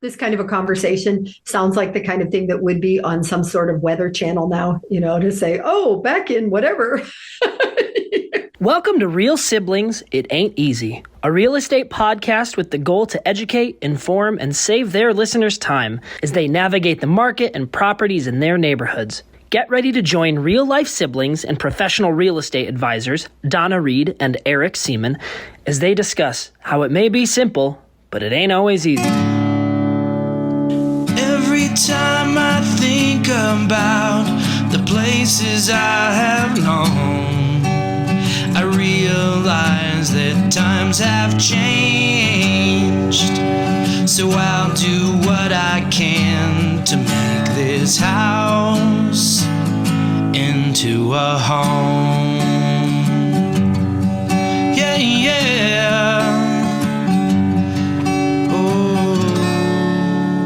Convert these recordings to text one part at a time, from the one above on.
This kind of a conversation sounds like the kind of thing that would be on some sort of weather channel now, to say, oh, back in whatever. Welcome to Real Siblings, It Ain't Easy, a real estate podcast with the goal to educate, inform, and save their listeners time as they navigate the market and properties in their neighborhoods. Get ready to join real-life siblings and professional real estate advisors, Donna Reed and Eric Seemann, as they discuss how it may be simple, but it ain't always easy. Every time I think about the places I have known, I realize that times have changed. So I'll do what I can to make this house into a home. Yeah, yeah.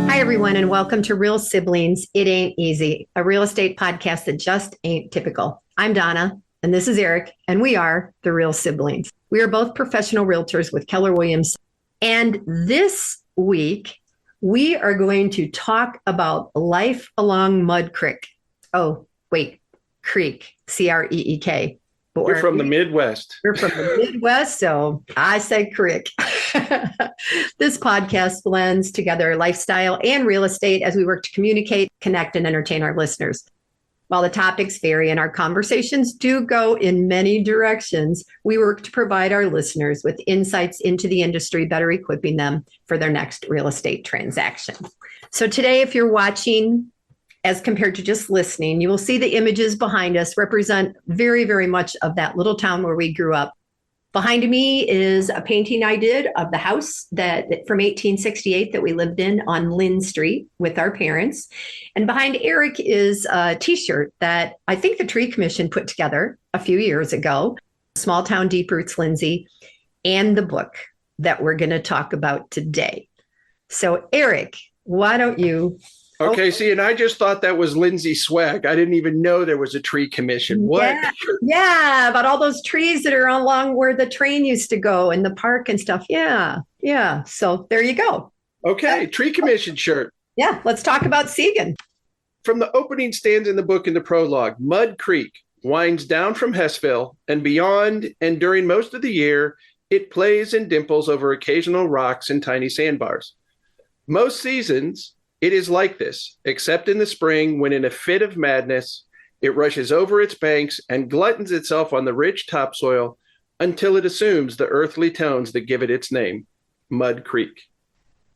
Hi, everyone, and welcome to Real Siblings, It Ain't Easy, a real estate podcast that just ain't typical. I'm Donna, and this is Eric, and we are the Real Siblings. We are both professional realtors with Keller Williams. And this week, we are going to talk about life along Mud Creek. Oh, wait, Creek, C-R-E-E-K. We're from the Midwest. We're from the Midwest, so I say Creek. This podcast blends together lifestyle and real estate as we work to communicate, connect, and entertain our listeners. While the topics vary and our conversations do go in many directions, we work to provide our listeners with insights into the industry, better equipping them for their next real estate transaction. So today, if you're watching, as compared to just listening, you will see the images behind us represent very, very much of that little town where we grew up. Behind me is a painting I did of the house that from 1868 that we lived in on Lynn Street with our parents. And behind Eric is a t-shirt that I think the Tree Commission put together a few years ago, Small Town Deep Roots Lindsey, and the book that we're going to talk about today. So Eric, why don't you... Okay, see, and I just thought that was Lindsey swag. I didn't even know there was a tree commission. What? Yeah, about all those trees that are along where the train used to go in the park and stuff. Yeah. So there you go. Okay, tree commission shirt. Yeah, let's talk about Siegen. From the opening stands in the book in the prologue, Mud Creek winds down from Hessville and beyond, and during most of the year, it plays and dimples over occasional rocks and tiny sandbars. Most seasons, it is like this, except in the spring when in a fit of madness, it rushes over its banks and gluttons itself on the rich topsoil until it assumes the earthly tones that give it its name, Mud Creek.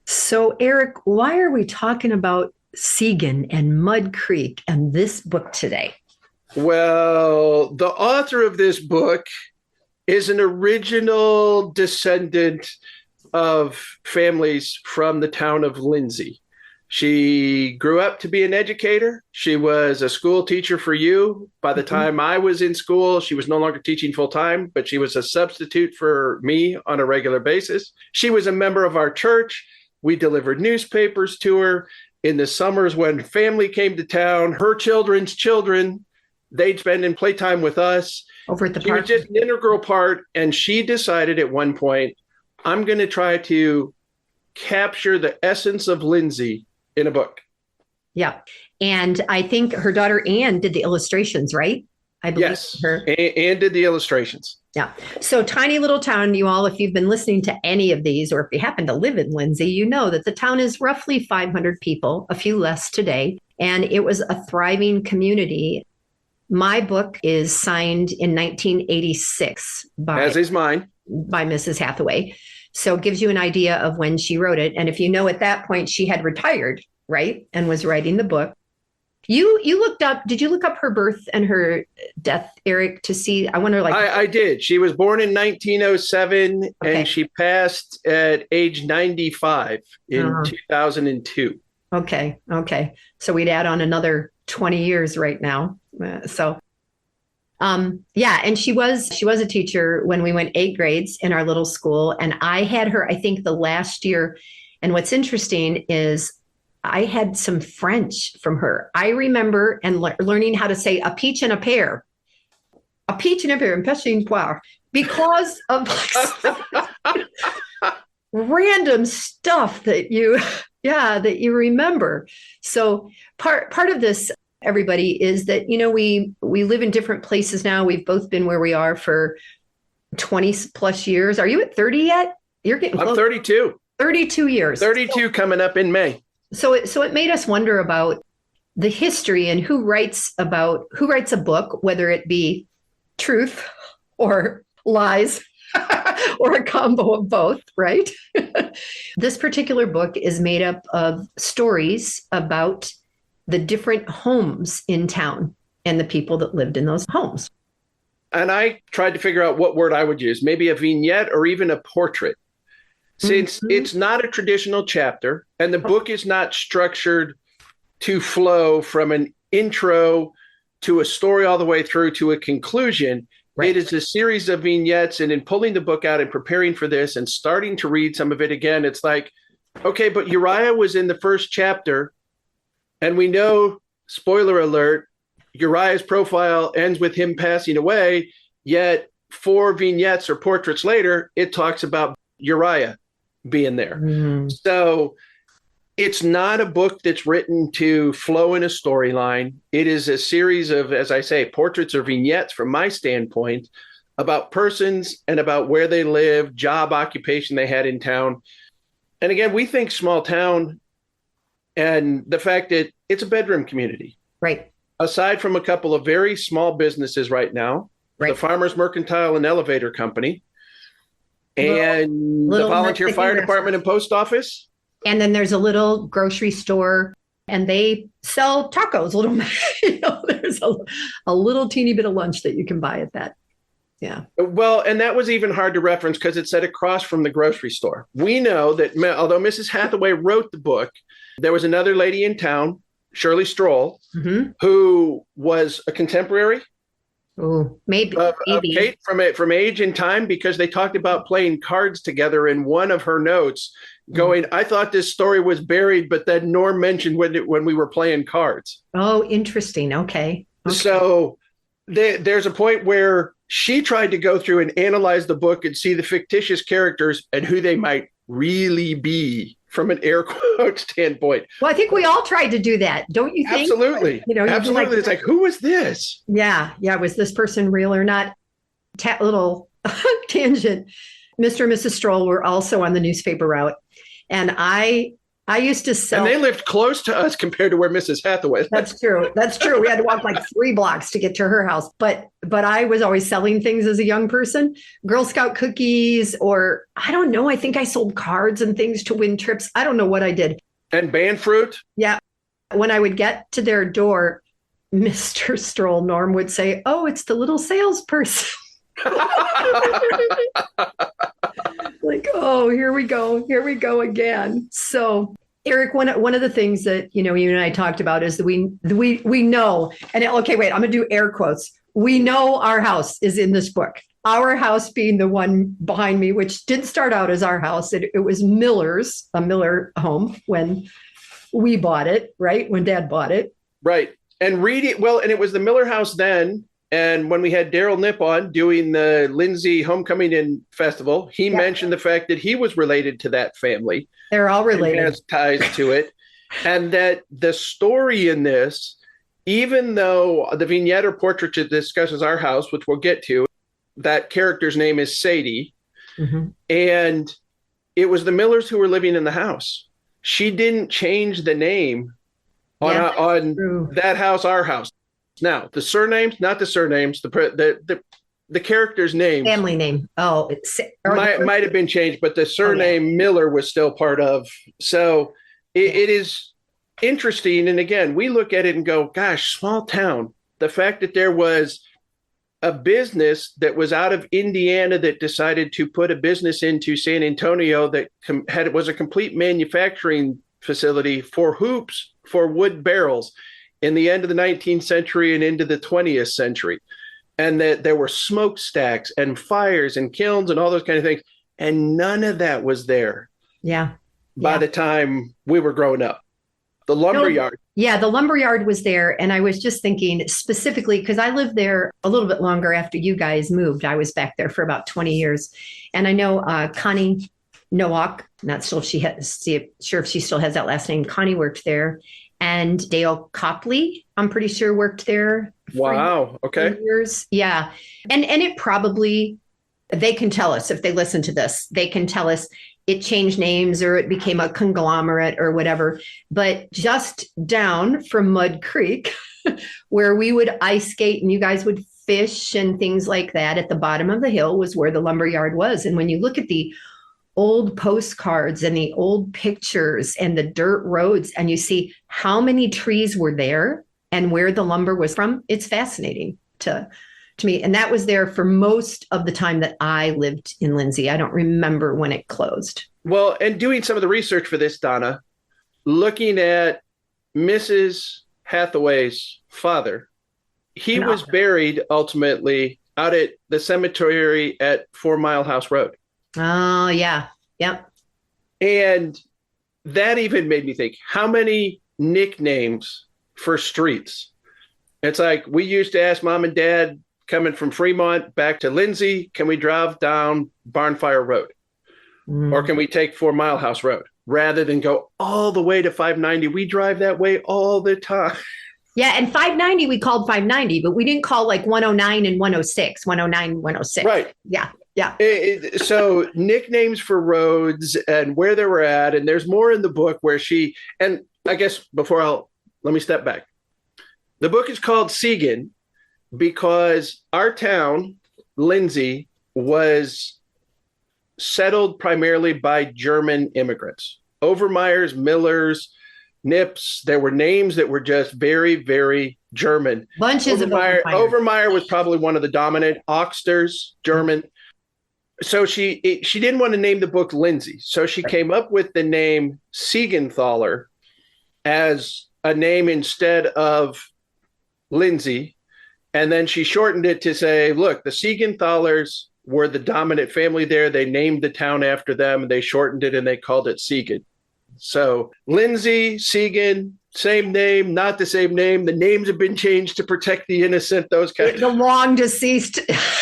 So Eric, why are we talking about Siegen and Mud Creek and this book today? Well, the author of this book is an original descendant of families from the town of Lindsey. She grew up to be an educator. She was a school teacher for you. By the time I was in school, she was no longer teaching full time, but she was a substitute for me on a regular basis. She was a member of our church. We delivered newspapers to her. In the summers when family came to town, her children's children, they'd spend in playtime with us. Over at the park. She was just an integral part. And she decided at one point, I'm going to try to capture the essence of Lindsey in a book. Yeah. And I think her daughter Anne did the illustrations, right? I believe. Yes. Anne did the illustrations. Yeah. So tiny little town, you all, if you've been listening to any of these, or if you happen to live in Lindsey, you know that the town is roughly 500 people, a few less today. And it was a thriving community. My book is signed in 1986 as is mine, by Mrs. Hathaway. So it gives you an idea of when she wrote it. And if you know at that point she had retired, right, and was writing the book. You looked up, did you look up her birth and her death, Eric, to see? I wonder, I did. She was born in 1907 and she passed at age 95 in 2002. Okay. So we'd add on another 20 years right now. And she was a teacher when we went 8 grades in our little school. And I had her, I think, the last year. And what's interesting is I had some French from her. I remember learning how to say a peach and a pear. A peach and a pear, and pêche une poire, because of random stuff that you remember. So part of this, everybody, is that, we live in different places now. We've both been where we are for 20 plus years. Are you at 30 yet? You're getting close. I'm 32. 32 years. 32 coming up in May. So it made us wonder about the history and who writes a book, whether it be truth or lies or a combo of both, right? This particular book is made up of stories about the different homes in town and the people that lived in those homes. And I tried to figure out what word I would use, maybe a vignette or even a portrait. Since it's not a traditional chapter and the book is not structured to flow from an intro to a story all the way through to a conclusion, right. It is a series of vignettes. And in pulling the book out and preparing for this and starting to read some of it again, it's like, okay, but Uriah was in the first chapter. And we know, spoiler alert, Uriah's profile ends with him passing away. Yet 4 vignettes or portraits later, it talks about Uriah being there. Mm-hmm. So it's not a book that's written to flow in a storyline. It is a series of, as I say, portraits or vignettes from my standpoint about persons and about where they live, job, occupation they had in town. And again, we think small town and the fact that it's a bedroom community. Right. Aside from a couple of very small businesses right now, right. The Farmers Mercantile and Elevator Company, and the volunteer fire department and post office. And then there's a little grocery store and they sell tacos. There's a little teeny bit of lunch that you can buy at that. Yeah. Well, and that was even hard to reference because it said across from the grocery store. We know that although Mrs. Hathaway wrote the book, there was another lady in town, Shirley Stroll, who was a contemporary. Oh, maybe of Kate from age and time, because they talked about playing cards together in one of her notes, going, I thought this story was buried, but then Norm mentioned when we were playing cards. Oh, interesting. Okay. So there's a point where she tried to go through and analyze the book and see the fictitious characters and who they might really be from an air quote standpoint. Well, I think we all tried to do that, don't you think? Absolutely. Absolutely. It's like, who was this? Yeah. Was this person real or not? Little tangent. Mr. and Mrs. Stroll were also on the newspaper route. And I used to sell. And they lived close to us compared to where Mrs. Hathaway lived. That's true. That's true. We had to walk like 3 blocks to get to her house. But I was always selling things as a young person, Girl Scout cookies, or I don't know. I think I sold cards and things to win trips. I don't know what I did. And band fruit. Yeah. When I would get to their door, Mr. Stroll, Norm would say, oh, it's the little salesperson. Like, oh, here we go again. So, Eric, one of the things that you and I talked about is that we know, and okay, wait, I'm gonna do air quotes. We know our house is in this book. Our house being the one behind me, which didn't start out as our house. It was Miller's, a Miller home when we bought it, right? When Dad bought it, right? And read it well, and it was the Miller house then. And when we had Daryl Nip on doing the Lindsey Homecoming In Festival, he mentioned the fact that he was related to that family. They're all related. Has ties to it. And that the story in this, even though the vignette or portrait that discusses our house, which we'll get to, that character's name is Sadie. Mm-hmm. And it was the Millers who were living in the house. She didn't change the name on that house, our house. Now, the surnames, not the surnames, the character's name. Family name. Oh, might have been changed, but the surname Miller was still part of. So it is interesting. And again, we look at it and go, gosh, small town. The fact that there was a business that was out of Indiana that decided to put a business into San Antonio that was a complete manufacturing facility for hoops, for wood barrels. In the end of the 19th century and into the 20th century, and that there were smokestacks and fires and kilns and all those kind of things. And none of that was there. Yeah. By the time we were growing up. The lumberyard. Yeah, the lumberyard was there. And I was just thinking specifically, because I lived there a little bit longer after you guys moved. I was back there for about 20 years. And I know Connie Nowak, not sure if she still has that last name. Connie worked there. And Dale Copley, I'm pretty sure, worked there. Wow. Okay. Years. Yeah. And it probably, they can tell us if they listen to this, they can tell us it changed names or it became a conglomerate or whatever. But just down from Mud Creek, where we would ice skate and you guys would fish and things like that, at the bottom of the hill was where the lumber yard was. And when you look at the old postcards and the old pictures and the dirt roads, and you see how many trees were there and where the lumber was from, it's fascinating to me. And that was there for most of the time that I lived in Lindsey. I don't remember when it closed. Well, and doing some of the research for this, Donna, looking at Mrs. Hathaway's father, he was buried ultimately out at the cemetery at 4 Mile House Road. Oh, yeah. Yep. And that even made me think, how many nicknames for streets? It's like, we used to ask mom and dad coming from Fremont back to Lindsey, can we drive down Barnfire Road? Or can we take 4 Mile House Road? Rather than go all the way to 590. We drive that way all the time. Yeah. And 590, we called 590, but we didn't call like 109 and 106, 109, 106. Right. Yeah. Yeah. So nicknames for roads and where they were at. And there's more in the book where and I guess let me step back. The book is called Siegen because our town, Lindsey, was settled primarily by German immigrants. Overmeyers, Millers, Nips. There were names that were just very, very German. Bunches of Overmeyer was probably one of the dominant. Auxter's German. So she didn't want to name the book Lindsey. So she came up with the name Siegenthaler as a name instead of Lindsey. And then she shortened it to say, look, the Siegenthalers were the dominant family there. They named the town after them and they shortened it and they called it Siegen. So Lindsey, Siegen, same name, not the same name. The names have been changed to protect the innocent, those kinds. The long deceased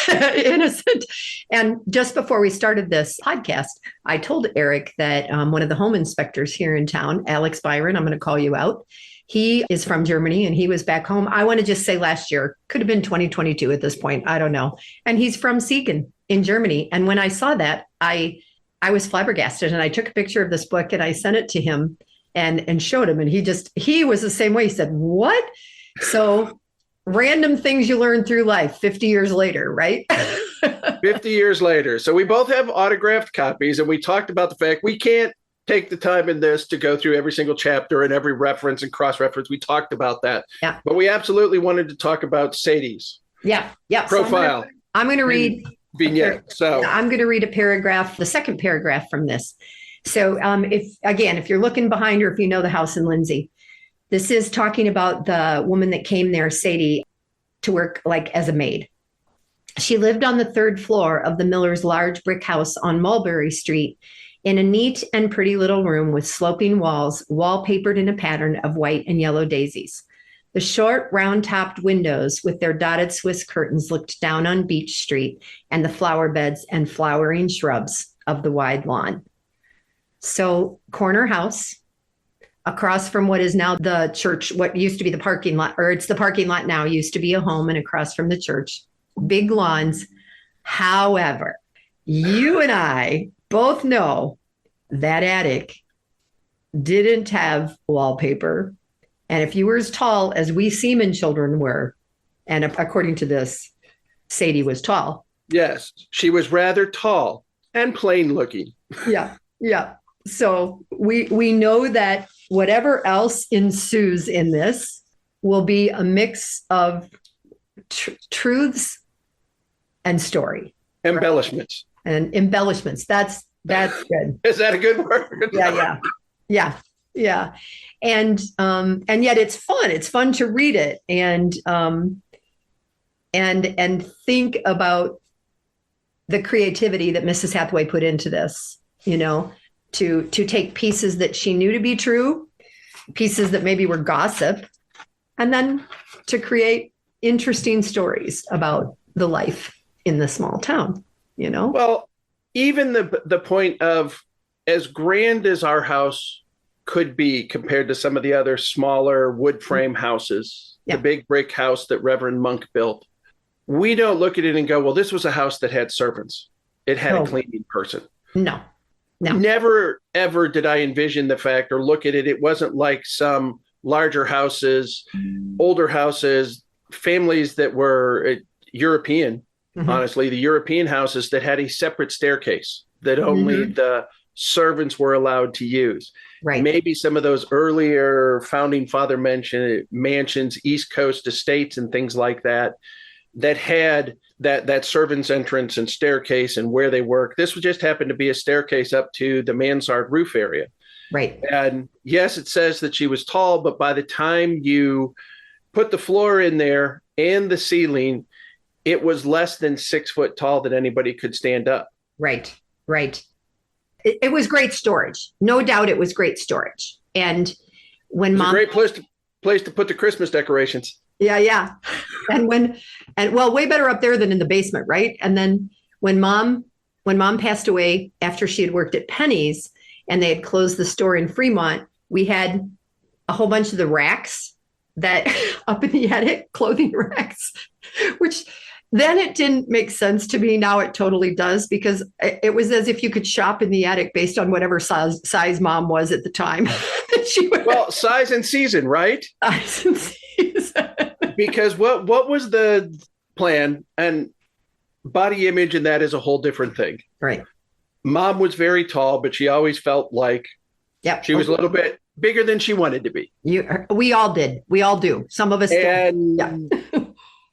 innocent. And just before we started this podcast, I told Eric that one of the home inspectors here in town, Alex Byron, I'm going to call you out. He is from Germany and he was back home. I want to just say last year, could have been 2022 at this point. I don't know. And he's from Siegen in Germany. And when I saw that, I was flabbergasted and I took a picture of this book and I sent it to him and showed him. And he was the same way. He said, what? So random things you learn through life 50 years later, right? 50 years later. So we both have autographed copies and we talked about the fact we can't take the time in this to go through every single chapter and every reference and cross-reference. We talked about that. Yeah. But we absolutely wanted to talk about Sadie's profile. So I'm going to read vignette. So I'm going to read a paragraph, the second paragraph from this. So if you're looking behind her, if you know the house in Lindsey, this is talking about the woman that came there, Sadie, to work like as a maid. She lived on the third floor of the Miller's large brick house on Mulberry Street in a neat and pretty little room with sloping walls, wallpapered in a pattern of white and yellow daisies. The short, round-topped windows with their dotted Swiss curtains looked down on Beach Street and the flower beds and flowering shrubs of the wide lawn. So, corner house, across from what is now the church, what used to be the parking lot, or it's the parking lot now, used to be a home, and across from the church, big lawns. However, you and I both know that attic didn't have wallpaper. And if you were as tall as we Seemann children were, and according to this, Sadie was tall. Yes, she was rather tall and plain looking. Yeah. So we know that whatever else ensues in this will be a mix of truths and story. Embellishments. Right? And embellishments. That's good. Is that a good word? Yeah. And yet it's fun. It's fun to read it and think about the creativity that Mrs. Hathaway put into this, to take pieces that she knew to be true, pieces that maybe were gossip, and then to create interesting stories about the life in the small town, Well, even the point of as grand as our house could be compared to some of the other smaller wood frame houses, the big brick house that Reverend Monk built, we don't look at it and go, well, this was a house that had servants. It had a cleaning person. No. Never, ever did I envision the fact or look at it. It wasn't like some larger houses, older houses, families that were European, honestly, the European houses that had a separate staircase that only the servants were allowed to use. Right. Maybe some of those earlier founding father mansions, East Coast estates and things like that, that had that servant's entrance and staircase and where they work. This would just happen to be a staircase up to the mansard roof area. Right. And yes, it says that she was tall, but by the time you put the floor in there and the ceiling, it was less than 6 foot tall that anybody could stand up. Right. It was great storage. No doubt it was great storage. And when Mom... a great place to put the Christmas decorations. Yeah. And way better up there than in the basement, right? And then when Mom passed away after she had worked at Penny's and they had closed the store in Fremont, we had a whole bunch of the racks that up in the attic, clothing racks, which then it didn't make sense to me. Now it totally does, because it was as if you could shop in the attic based on whatever size Mom was at the time. Well, size and season, right? Size and season. Because what was the plan? And body image and that is a whole different thing. Right. Mom was very tall, but she always felt like she was a little bit bigger than she wanted to be. We all did. We all do. Some of us do.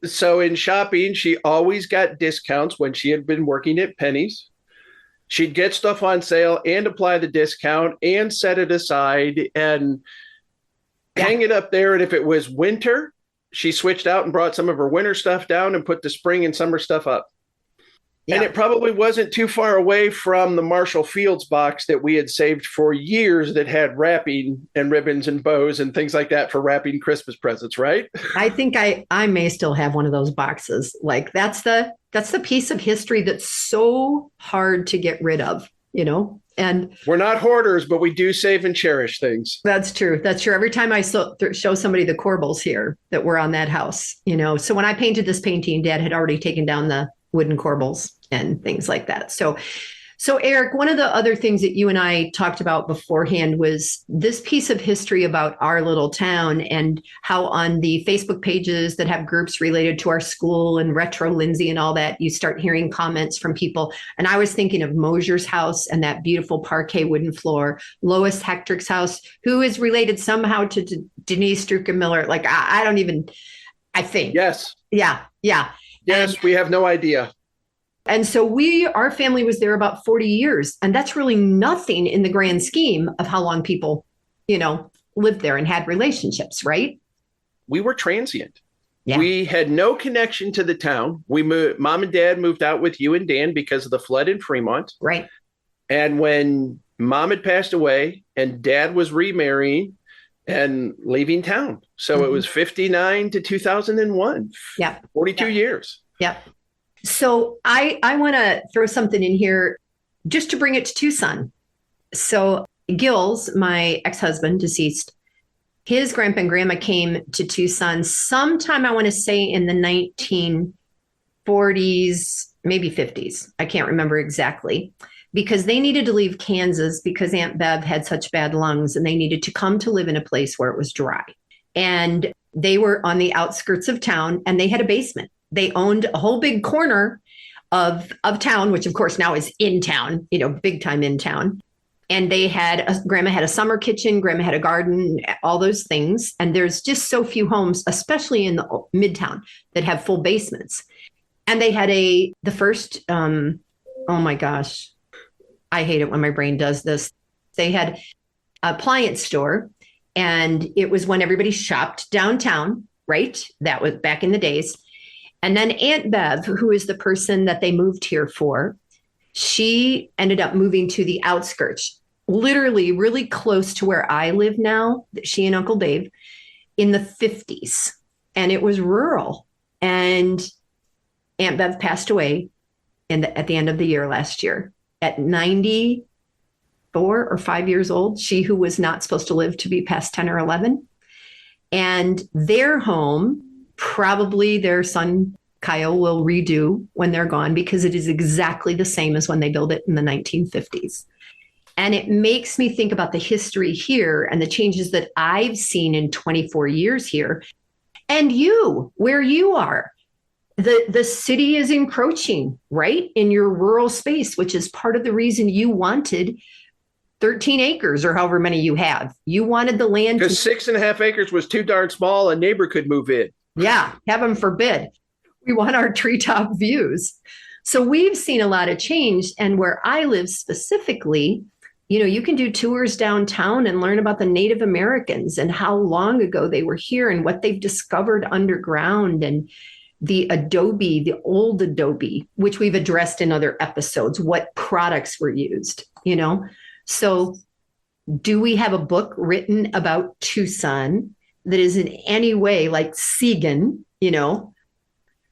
So in shopping, she always got discounts when she had been working at Penny's. She'd get stuff on sale and apply the discount and set it aside and hang it up there. And if it was winter, she switched out and brought some of her winter stuff down and put the spring and summer stuff up. Yeah. And it probably wasn't too far away from the Marshall Fields box that we had saved for years that had wrapping and ribbons and bows and things like that for wrapping Christmas presents, right? I think I may still have one of those boxes. Like that's the piece of history that's so hard to get rid of, And we're not hoarders, but we do save and cherish things. That's true. Every time I show somebody the corbels here that were on that house, So when I painted this painting, Dad had already taken down the wooden corbels and things like that. So Eric, one of the other things that you and I talked about beforehand was this piece of history about our little town and how on the Facebook pages that have groups related to our school and Retro Lindsey and all that, you start hearing comments from people. And I was thinking of Mosier's house and that beautiful parquet wooden floor, Lois Hector's house, who is related somehow to Denise Druckenmiller. Like, I think. Yes. Yeah. Yes, we have no idea. And so our family was there about 40 years. And that's really nothing in the grand scheme of how long people, lived there and had relationships, right? We were transient. Yeah. We had no connection to the town. Mom and Dad moved out with you and Dan because of the flood in Fremont. Right. And when Mom had passed away and Dad was remarrying and leaving town. So it was 59 to 2001. Yeah. 42 years. Yeah. So I want to throw something in here just to bring it to Tucson. So Gills, my ex-husband, deceased, his grandpa and grandma came to Tucson sometime, I want to say in the 1940s, maybe 50s. I can't remember exactly, because they needed to leave Kansas because Aunt Bev had such bad lungs and they needed to come to live in a place where it was dry. And they were on the outskirts of town and they had a basement. They owned a whole big corner of town, which of course now is in town, big time in town. And grandma had a summer kitchen, grandma had a garden, all those things. And there's just so few homes, especially in the midtown, that have full basements. And they had the first, oh my gosh, I hate it when my brain does this. They had an appliance store, and it was when everybody shopped downtown, right? That was back in the days. And then Aunt Bev, who is the person that they moved here for, she ended up moving to the outskirts, literally really close to where I live now, she and Uncle Dave, in the 50s. And it was rural. And Aunt Bev passed away at the end of the year last year at 90. 4 or 5 years old, she who was not supposed to live to be past 10 or 11. And their home, probably their son Kyle will redo when they're gone, because it is exactly the same as when they built it in the 1950s. And it makes me think about the history here and the changes that I've seen in 24 years here. And you, where you are, the city is encroaching, right, in your rural space, which is part of the reason you wanted 13 acres or however many you have. You wanted the land. Because 6.5 acres was too darn small. A neighbor could move in. Yeah, heaven forbid. We want our treetop views. So we've seen a lot of change. And where I live specifically, you can do tours downtown and learn about the Native Americans and how long ago they were here and what they've discovered underground, and the adobe, the old adobe, which we've addressed in other episodes, what products were used, So do we have a book written about Tucson that is in any way like Siegen,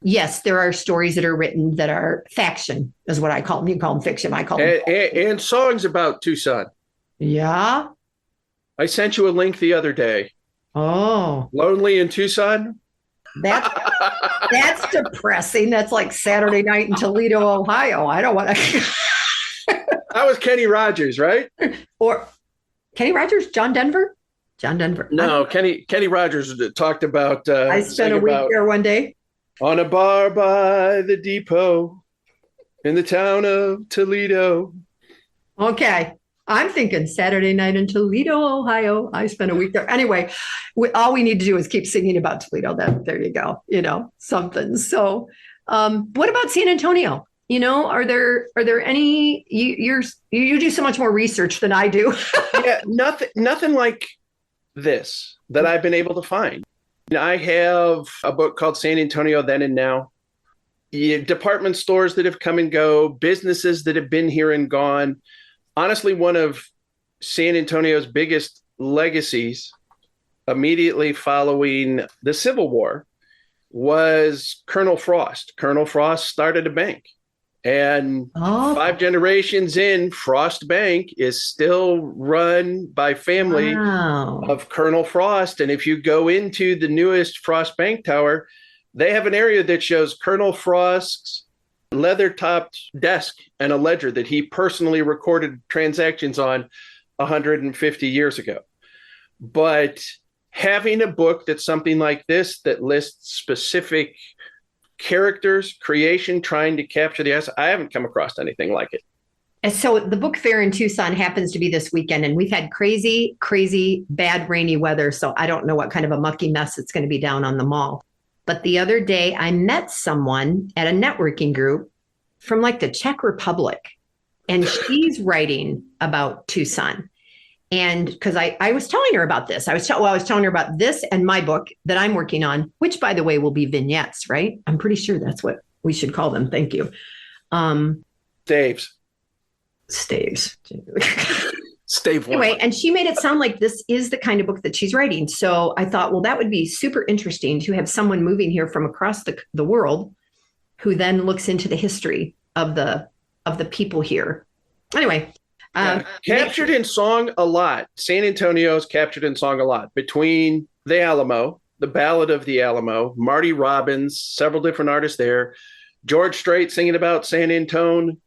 Yes, there are stories that are written that are faction, is what I call them. You call them fiction. I call them. And songs about Tucson. Yeah. I sent you a link the other day. Oh. Lonely in Tucson? That's depressing. That's like Saturday night in Toledo, Ohio. I don't want to. That was Kenny Rogers, right? Or Kenny Rogers, John Denver? No, Kenny Rogers talked about. I spent a week there one day. On a bar by the depot in the town of Toledo. Okay. I'm thinking Saturday night in Toledo, Ohio. I spent a week there. Anyway, all we need to do is keep singing about Toledo. There you go. Something. So what about San Antonio? Are there any, you do so much more research than I do. Yeah, nothing like this that I've been able to find. I have a book called San Antonio Then and Now. Department stores that have come and go, businesses that have been here and gone. Honestly, one of San Antonio's biggest legacies immediately following the Civil War was Colonel Frost. Colonel Frost started a bank. And 5 generations in, Frost Bank is still run by family of Colonel Frost. And if you go into the newest Frost Bank Tower, they have an area that shows Colonel Frost's leather-topped desk and a ledger that he personally recorded transactions on 150 years ago. But having a book that's something like this that lists specific characters, creation, trying to capture the essence, I haven't come across anything like it. And so the book fair in Tucson happens to be this weekend, and we've had crazy, bad rainy weather. So I don't know what kind of a mucky mess it's going to be down on the mall. But the other day I met someone at a networking group from like the Czech Republic, and she's writing about Tucson. And because I was telling her about this, I was telling her about this and my book that I'm working on, which, by the way, will be vignettes, right? I'm pretty sure that's what we should call them. Thank you. Staves. Stave one. Anyway, and she made it sound like this is the kind of book that she's writing. So I thought, well, that would be super interesting to have someone moving here from across the world who then looks into the history of the people here. Anyway. Captured in song a lot. San Antonio's captured in song a lot. Between the Alamo, the Ballad of the Alamo, Marty Robbins, several different artists there, George Strait singing about San Antone.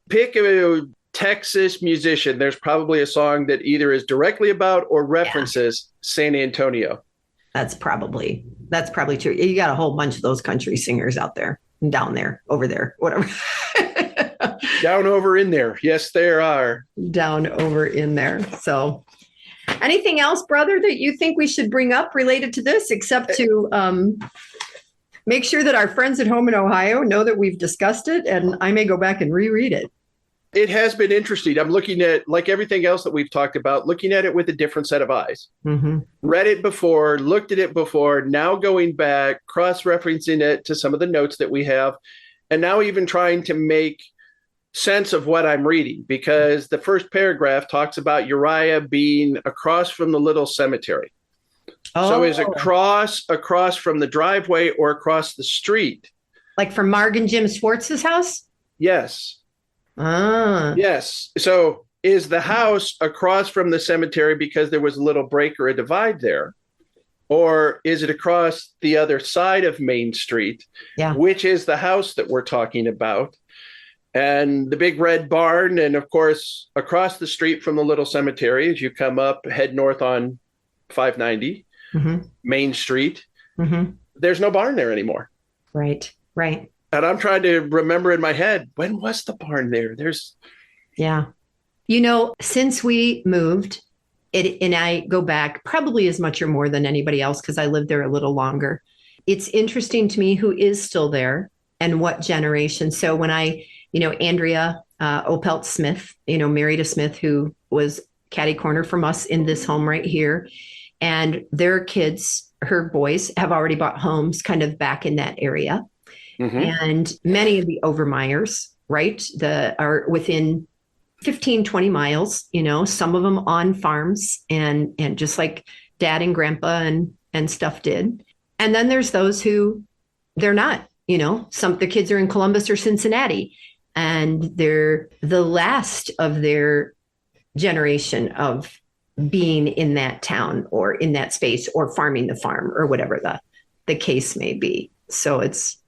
Pick a Texas musician. There's probably a song that either is directly about or references San Antonio. That's probably true. You got a whole bunch of those country singers out there, down there, over there, whatever. Down over in there. Yes, there are. Down over in there. So anything else, brother, that you think we should bring up related to this, except to make sure that our friends at home in Ohio know that we've discussed it, and I may go back and reread it. It has been interesting. I'm looking at, like everything else that we've talked about, looking at it with a different set of eyes. Mm-hmm. Read it before, looked at it before, now going back, cross-referencing it to some of the notes that we have, and now even trying to make sense of what I'm reading, because the first paragraph talks about Uriah being across from the little cemetery. So is across from the driveway or across the street? Like from Marg and Jim Schwartz's house? Yes. Ah. Yes. So is the house across from the cemetery because there was a little break or a divide there? Or is it across the other side of Main Street, which is the house that we're talking about? And the big red barn, and of course, across the street from the little cemetery, as you come up, head north on 590, Main Street, there's no barn there anymore. Right. And I'm trying to remember in my head, when was the barn there? Yeah. Since we moved, and I go back probably as much or more than anybody else because I lived there a little longer. It's interesting to me who is still there and what generation. So when Andrea Opelt Smith, married a Smith who was catty corner from us in this home right here. And their kids, her boys, have already bought homes kind of back in that area. And many of the Overmeyers, right, are within 15, 20 miles, some of them on farms and just like dad and grandpa and stuff did. And then there's those who they're not, some the kids are in Columbus or Cincinnati, and they're the last of their generation of being in that town or in that space or farming the farm or whatever the case may be. So it's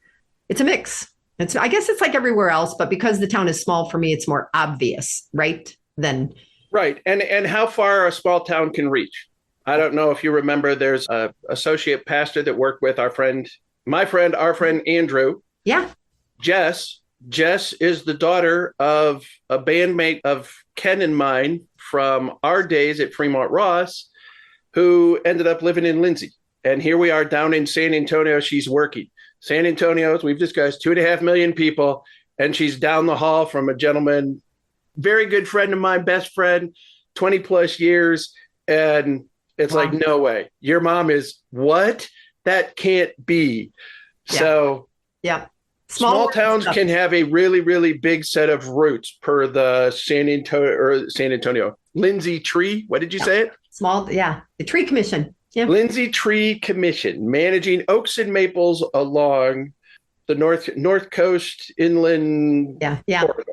a mix. I guess it's like everywhere else, but because the town is small, for me, it's more obvious, right? Right. And how far a small town can reach. I don't know if you remember, there's an associate pastor that worked with our friend Andrew. Yeah. Jess is the daughter of a bandmate of Ken and mine from our days at Fremont Ross, who ended up living in Lindsey. And here we are down in San Antonio. She's working. San Antonio, as we've discussed, 2.5 million people, and she's down the hall from a gentleman, very good friend of mine, best friend, 20 plus years. And it's like, no way. Your mom is what? That can't be. Yeah. So small towns can have a really, really big set of roots per the San Antonio. Lindsey Tree. What did you say it? The Tree Commission. Yeah. Lindsey Tree Commission, managing oaks and maples along the north coast inland corridor.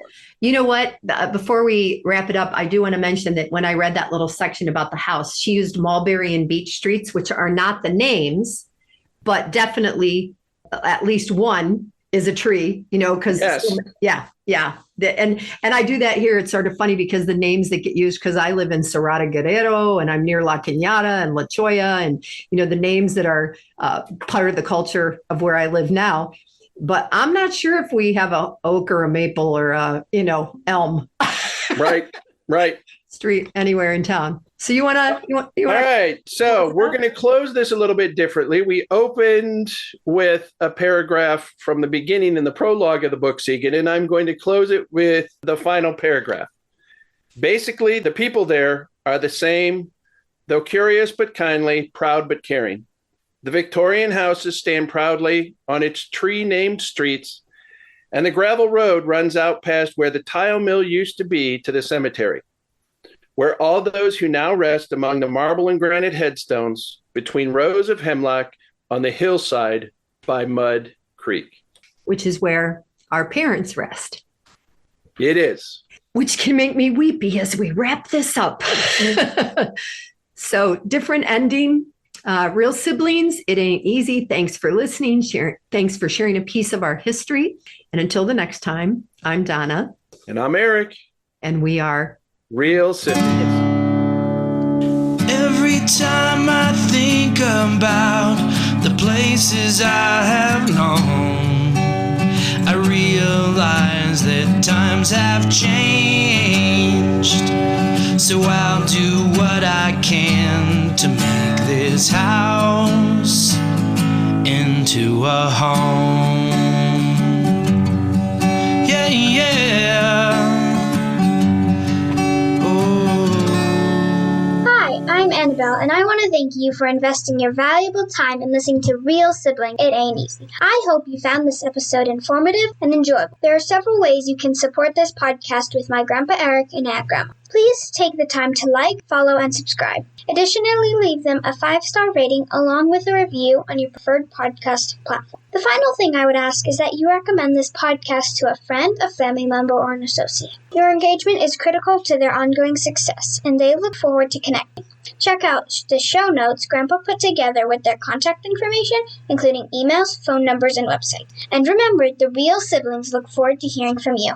You know what? Before we wrap it up, I do want to mention that when I read that little section about the house, she used Mulberry and Beach Streets, which are not the names, but definitely at least one is a tree, because and I do that here. It's sort of funny because the names that get used, because I live in Serrata Guerrero and I'm near La Cañada and La Choya, and the names that are part of the culture of where I live now. But I'm not sure if we have a oak or a maple or a elm. Right. Street anywhere in town. So you want to? All right. So we're going to close this a little bit differently. We opened with a paragraph from the beginning in the prologue of the book, Siegen, and I'm going to close it with the final paragraph. Basically, the people there are the same, though curious but kindly, proud but caring. The Victorian houses stand proudly on its tree-named streets, and the gravel road runs out past where the tile mill used to be to the cemetery, where all those who now rest among the marble and granite headstones between rows of hemlock on the hillside by Mud Creek. Which is where our parents rest. It is. Which can make me weepy as we wrap this up. So different ending. Real Siblings, it ain't easy. Thanks for listening. Thanks for sharing a piece of our history. And until the next time, I'm Donna. And I'm Eric. And we are Real Siblings. Every time I think about the places I have known, I realize that times have changed. So I'll do what I can to make this house into a home. Yeah. I'm Annabelle, and I want to thank you for investing your valuable time in listening to Real Sibling, It Ain't Easy. I hope you found this episode informative and enjoyable. There are several ways you can support this podcast with my Grandpa Eric and Aunt Grandma. Please take the time to like, follow, and subscribe. Additionally, leave them a 5-star rating along with a review on your preferred podcast platform. The final thing I would ask is that you recommend this podcast to a friend, a family member, or an associate. Your engagement is critical to their ongoing success, and they look forward to connecting. Check out the show notes Grandpa put together with their contact information, including emails, phone numbers, and website. And remember, the Real Siblings look forward to hearing from you.